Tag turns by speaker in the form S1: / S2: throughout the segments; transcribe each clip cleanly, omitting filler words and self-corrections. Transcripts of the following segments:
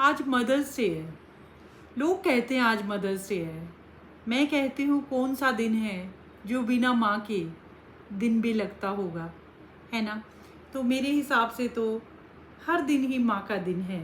S1: आज mother's day है। लोग कहते हैं आज मदर्स डे है। मैं कहती हूँ कौन सा दिन है जो बिना माँ के दिन भी लगता होगा, है ना। तो मेरे हिसाब से तो हर दिन ही माँ का दिन है,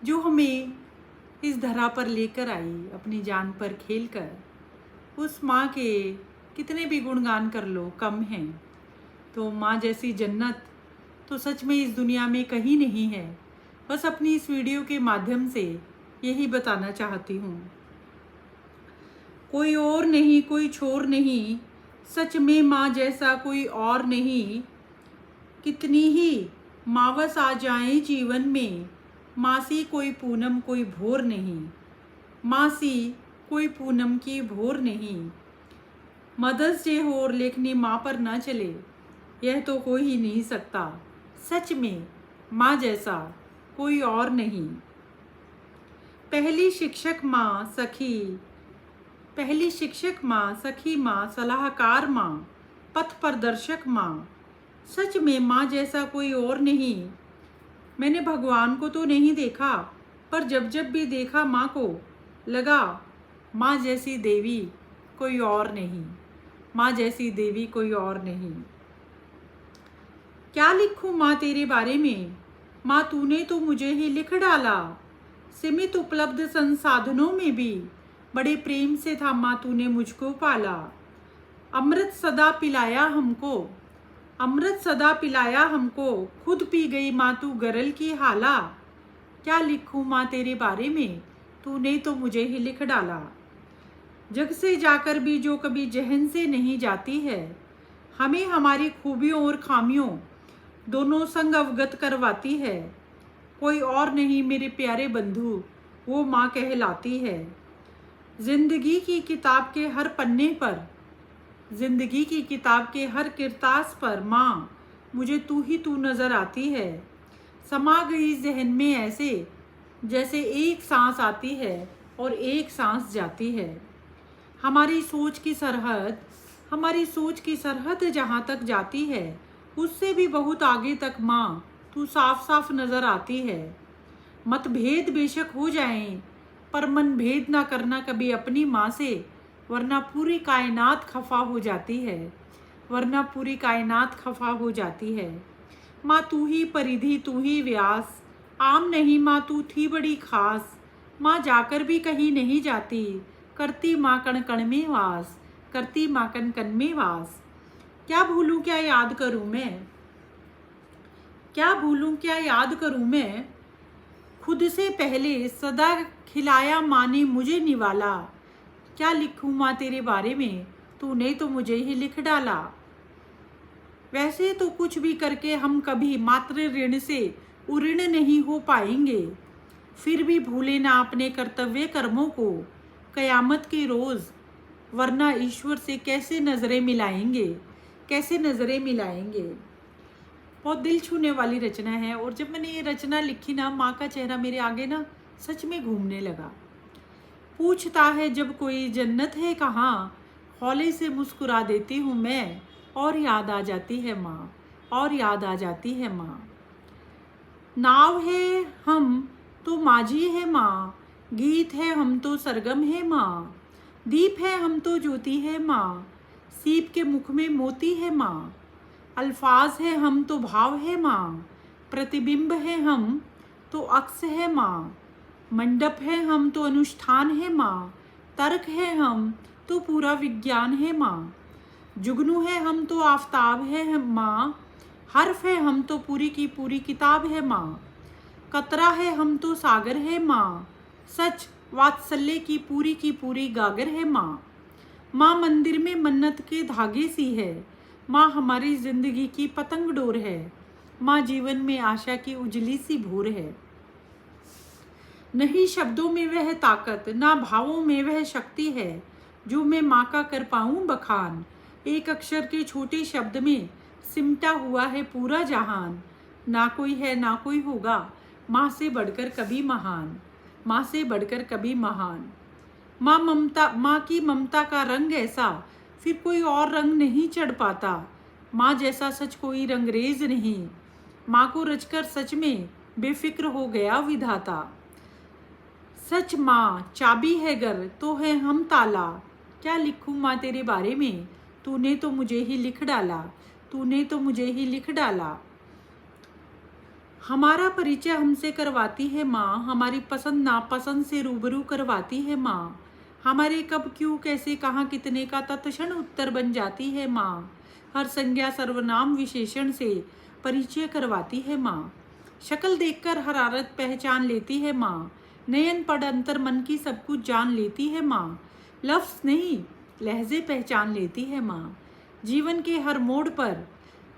S1: जो हमें इस धरा पर लेकर आई अपनी जान पर खेल कर। उस माँ के कितने भी गुणगान कर लो कम हैं। तो माँ जैसी जन्नत तो सच में इस दुनिया में कहीं नहीं है। बस अपनी इस वीडियो के माध्यम से यही बताना चाहती हूँ। कोई और नहीं, कोई छोर नहीं, सच में माँ जैसा कोई और नहीं। कितनी ही मावस आ जाए जीवन में, माँ सी कोई पूनम कोई भोर नहीं। माँ सी कोई पूनम की भोर नहीं। मदर्स डे हो और लेखनी माँ पर ना चले, यह तो हो ही नहीं सकता। सच में माँ जैसा कोई और नहीं। पहली शिक्षक माँ सखी, पहली शिक्षक माँ, सखी माँ, सलाहकार माँ, पथ प्रदर्शक माँ। सच में माँ जैसा कोई और नहीं। मैंने भगवान को तो नहीं देखा, पर जब जब भी देखा माँ को, लगा माँ जैसी देवी कोई और नहीं। माँ जैसी देवी कोई और नहीं। क्या लिखूं माँ तेरे बारे में, माँ तूने तो मुझे ही लिख डाला। सीमित उपलब्ध संसाधनों में भी बड़े प्रेम से था माँ तूने मुझको पाला। अमृत सदा पिलाया हमको, अमृत सदा पिलाया हमको, खुद पी गई माँ तू गरल की हाला। क्या लिखूं माँ तेरे बारे में, तूने तो मुझे ही लिख डाला। जग से जाकर भी जो कभी जहन से नहीं जाती है, हमें हमारी खूबियों और खामियों दोनों संग अवगत करवाती है। कोई और नहीं मेरे प्यारे बंधु, वो माँ कहलाती है। जिंदगी की किताब के हर पन्ने पर, जिंदगी की किताब के हर किरतास पर माँ मुझे तू ही तू नज़र आती है। समा गई जहन में ऐसे जैसे एक सांस आती है और एक सांस जाती है। हमारी सोच की सरहद, हमारी सोच की सरहद जहाँ तक जाती है, उससे भी बहुत आगे तक माँ तू साफ साफ नज़र आती है। मतभेद बेशक हो जाएं, पर मन भेद ना करना कभी अपनी माँ से, वरना पूरी कायनात खफा हो जाती है, वरना पूरी कायनात खफा हो जाती है। माँ तू ही परिधि, तू ही व्यास, आम नहीं माँ तू थी बड़ी खास। माँ जाकर भी कहीं नहीं जाती, करती माँ कण कण में वास, करती माँ कण कण में वास। क्या भूलूं क्या याद करूं मैं, क्या भूलूं क्या याद करूं मैं, खुद से पहले सदा खिलाया माँ ने मुझे निवाला। क्या लिखूं माँ तेरे बारे में, तूने तो मुझे ही लिख डाला। वैसे तो कुछ भी करके हम कभी मात्र ऋण से उऋण नहीं हो पाएंगे, फिर भी भूले ना अपने कर्तव्य कर्मों को कयामत के रोज़, वरना ईश्वर से कैसे नज़रें मिलाएंगे, कैसे नज़रें मिलाएंगे। बहुत दिल छूने वाली रचना है। और जब मैंने ये रचना लिखी ना, माँ का चेहरा मेरे आगे ना सच में घूमने लगा। पूछता है जब कोई जन्नत है कहाँ, हौले से मुस्कुरा देती हूँ मैं, और याद आ जाती है माँ, और याद आ जाती है माँ। नाव है हम तो माझी है माँ, गीत है हम तो सरगम है माँ, दीप है हम तो ज्योति है माँ, सीप के मुख में मोती है माँ। अल्फाज है हम तो भाव है माँ, प्रतिबिंब है हम तो अक्स है माँ। मंडप है हम तो अनुष्ठान है माँ, तर्क है हम तो पूरा विज्ञान है माँ। जुगनू है हम तो आफताब है माँ, हर्फ है हम तो पूरी की पूरी किताब है माँ। कतरा है हम तो सागर है माँ, सच वात्सल्य की पूरी गागर है माँ। माँ मंदिर में मन्नत के धागे सी है, माँ हमारी जिंदगी की पतंग डोर है, माँ जीवन में आशा की उजली सी भोर है। नहीं शब्दों में वह ताकत, ना भावों में वह शक्ति है, जो मैं माँ का कर पाऊँ बखान। एक अक्षर के छोटे शब्द में सिमटा हुआ है पूरा जहान। ना कोई है ना कोई होगा, माँ से बढ़कर कभी महान, माँ से बढ़कर कभी महान। माँ ममता, माँ की ममता का रंग ऐसा फिर कोई और रंग नहीं चढ़ पाता। माँ जैसा सच कोई रंगरेज नहीं, माँ को रचकर सच में बेफिक्र हो गया विधाता। सच माँ चाबी है घर तो है हम ताला। क्या लिखूं माँ तेरे बारे में, तूने तो मुझे ही लिख डाला, तूने तो मुझे ही लिख डाला। हमारा परिचय हमसे करवाती है माँ, हमारी पसंद नापसंद से रूबरू करवाती है माँ। हमारे कब क्यों कैसे कहाँ कितने का तत्क्षण उत्तर बन जाती है माँ। हर संज्ञा सर्वनाम विशेषण से परिचय करवाती है माँ। शक्ल देखकर हरारत पहचान लेती है माँ। नयन पढ़ अंतर मन की सब कुछ जान लेती है माँ। लफ्ज़ नहीं लहजे पहचान लेती है माँ। जीवन के हर मोड़ पर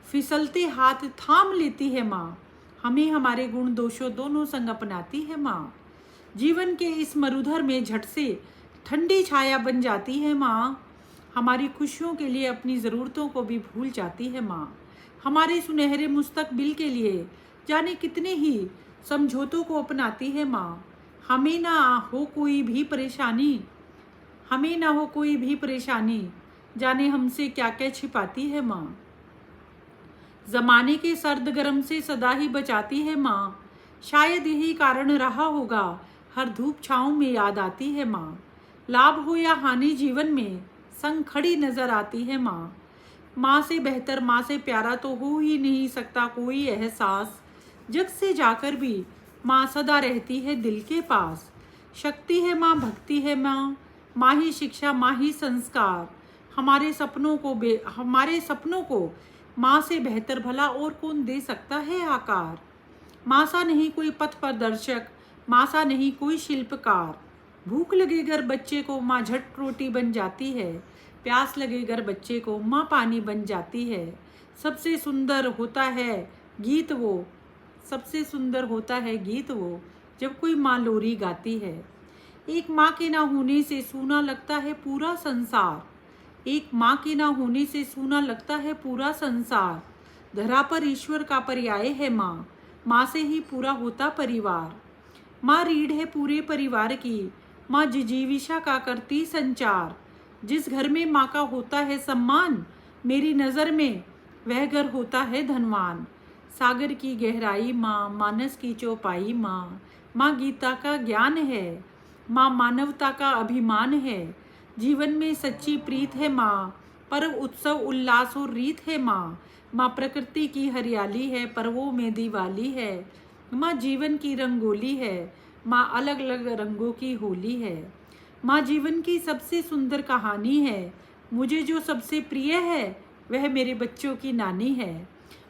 S1: फिसलते हाथ थाम लेती है माँ। हमें हमारे गुण दोषों दोनों संग अपनाती है माँ। जीवन के इस मरुधर में झट से ठंडी छाया बन जाती है माँ। हमारी खुशियों के लिए अपनी ज़रूरतों को भी भूल जाती है माँ। हमारे सुनहरे मुस्तकबिल के लिए जाने कितने ही समझौतों को अपनाती है माँ। हमें ना हो कोई भी परेशानी, हमें ना हो कोई भी परेशानी, जाने हमसे क्या क्या छिपाती है माँ। जमाने के सर्द गरम से सदा ही बचाती है माँ। शायद यही कारण रहा होगा हर धूप छाँव में याद आती है माँ। लाभ हो या हानि जीवन में संग खड़ी नजर आती है माँ। माँ से बेहतर माँ से प्यारा तो हो ही नहीं सकता कोई एहसास। जग से जाकर भी माँ सदा रहती है दिल के पास। शक्ति है माँ भक्ति है माँ, माँ ही शिक्षा माँ ही संस्कार। हमारे सपनों को माँ से बेहतर भला और कौन दे सकता है आकार। माँ सा नहीं कोई पथ प्रदर्शक, माँ सा नहीं कोई शिल्पकार। भूख लगे अगर बच्चे को माँ झट रोटी बन जाती है, प्यास लगे अगर बच्चे को माँ पानी बन जाती है। सबसे सुंदर होता है गीत वो, सबसे सुंदर होता है गीत वो जब कोई माँ लोरी गाती है। एक माँ के ना होने से सूना लगता है पूरा संसार, एक माँ के ना होने से सूना लगता है पूरा संसार। धरा पर ईश्वर का पर्याय है माँ, माँ से ही पूरा होता परिवार। माँ रीढ़ है पूरे परिवार की, माँ जिजीविषा का करती संचार। जिस घर में माँ का होता है सम्मान, मेरी नज़र में वह घर होता है धनवान। सागर की गहराई माँ, मानस की चौपाई माँ, माँ गीता का ज्ञान है, माँ मानवता का अभिमान है। जीवन में सच्ची प्रीत है माँ, पर्व उत्सव उल्लास और रीत है माँ। माँ प्रकृति की हरियाली है, पर्वों में दिवाली है। माँ जीवन की रंगोली है, माँ अलग अलग रंगों की होली है। माँ जीवन की सबसे सुंदर कहानी है, मुझे जो सबसे प्रिय है वह मेरे बच्चों की नानी है।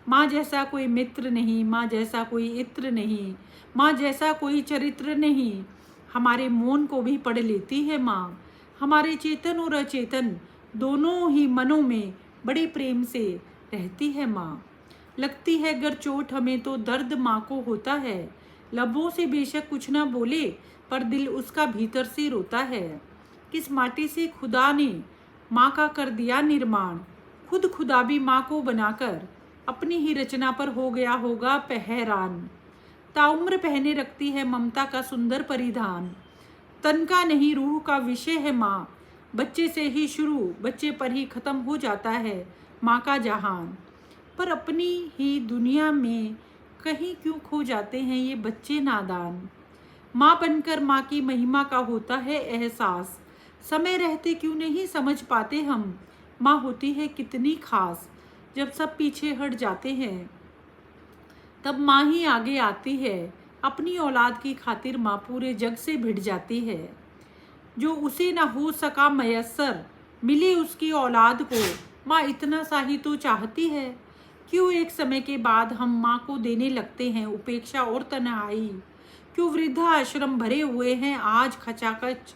S1: माँ जैसा कोई मित्र नहीं, माँ जैसा कोई इत्र नहीं, माँ जैसा कोई चरित्र नहीं। हमारे मौन को भी पढ़ लेती है माँ, हमारे चेतन और अचेतन दोनों ही मनों में बड़े प्रेम से रहती है माँ। लगती है अगर चोट हमें तो दर्द माँ को होता है, लबों से बेशक कुछ ना बोले पर दिल उसका भीतर से रोता है। किस माटी से खुदा ने माँ का कर दिया निर्माण, खुद खुदा भी माँ को बनाकर अपनी ही रचना पर हो गया होगा हैरान। ताउम्र पहने रखती है ममता का सुंदर परिधान, तन का नहीं रूह का विषय है माँ। बच्चे से ही शुरू बच्चे पर ही ख़त्म हो जाता है माँ का जहान। पर अपनी ही दुनिया में कहीं क्यों खो जाते हैं ये बच्चे नादान। माँ बनकर माँ की महिमा का होता है एहसास, समय रहते क्यों नहीं समझ पाते हम माँ होती है कितनी खास। जब सब पीछे हट जाते हैं तब माँ ही आगे आती है, अपनी औलाद की खातिर माँ पूरे जग से भिड़ जाती है। जो उसे ना हो सका मयस्सर मिले उसकी औलाद को, माँ इतना सा ही तो चाहती है। क्यों एक समय के बाद हम माँ को देने लगते हैं उपेक्षा और तन्हाई। क्यों वृद्धा आश्रम भरे हुए हैं आज खचाखच,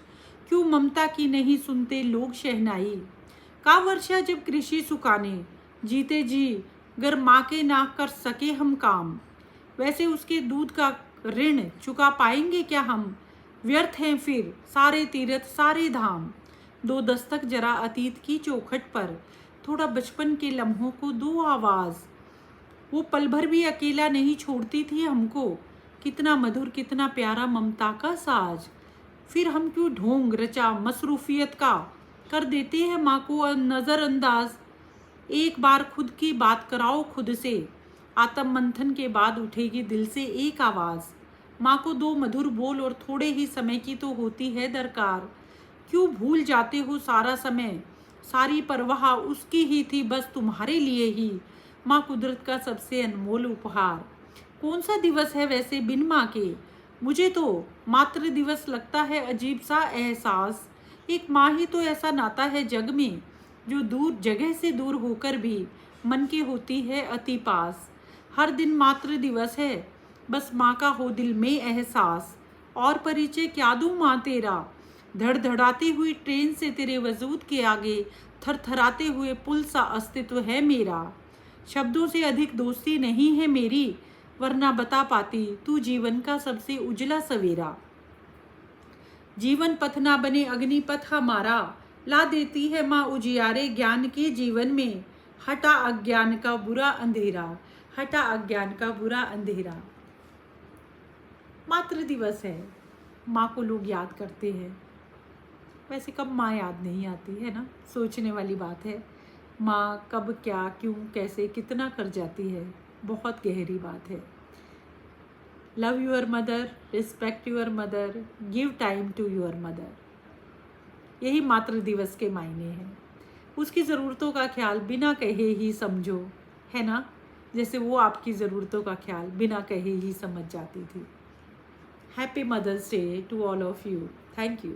S1: क्यों ममता की नहीं सुनते लोग शहनाई। का वर्षा जब कृषि सुखाने जीते जी अगर माँ के ना कर सके हम काम, वैसे उसके दूध का ऋण चुका पाएंगे क्या हम। व्यर्थ हैं फिर सारे तीर्थ सारे धाम, दो दस्तक जरा अतीत की चौखट पर, थोड़ा बचपन के लम्हों को दो आवाज़। वो पल भर भी अकेला नहीं छोड़ती थी हमको, कितना मधुर कितना प्यारा ममता का साज। फिर हम क्यों ढोंग रचा मसरूफियत का कर देते हैं माँ को नज़रअंदाज। एक बार खुद की बात कराओ खुद से, आत्म मंथन के बाद उठेगी दिल से एक आवाज़। माँ को दो मधुर बोल और थोड़े ही समय की तो होती है दरकार। क्यों भूल जाते हो सारा समय, सारी परवाह उसकी ही थी बस तुम्हारे लिए ही। माँ कुदरत का सबसे अनमोल उपहार। कौन सा दिवस है वैसे बिन माँ के, मुझे तो मातृ दिवस लगता है अजीब सा एहसास। एक माँ ही तो ऐसा नाता है जग में, जो दूर जगह से दूर होकर भी मन के होती है अति पास। हर दिन मातृ दिवस है, बस माँ का हो दिल में एहसास। और परिचय क्या दूँ माँ तेरा, धड़धड़ाती हुई ट्रेन से तेरे वजूद के आगे थरथराते हुए पुल सा अस्तित्व है मेरा। शब्दों से अधिक दोस्ती नहीं है मेरी, वरना बता पाती तू जीवन का सबसे उजला सवेरा। जीवन पथ ना बने अग्निपथ हमारा, ला देती है माँ उजियारे ज्ञान के जीवन में। हटा अज्ञान का बुरा अंधेरा, हटा अज्ञान का बुरा अंधेरा। मातृ दिवस है, माँ को लोग याद करते हैं। वैसे कब माँ याद नहीं आती है ना, सोचने वाली बात है। माँ कब क्या क्यों कैसे कितना कर जाती है, बहुत गहरी बात है। Love your mother, respect your mother, give time to your mother. यही मातृ दिवस के मायने हैं। उसकी ज़रूरतों का ख्याल बिना कहे ही समझो, है ना, जैसे वो आपकी ज़रूरतों का ख्याल बिना कहे ही समझ जाती थी। Happy mother's day to all of you. Thank you.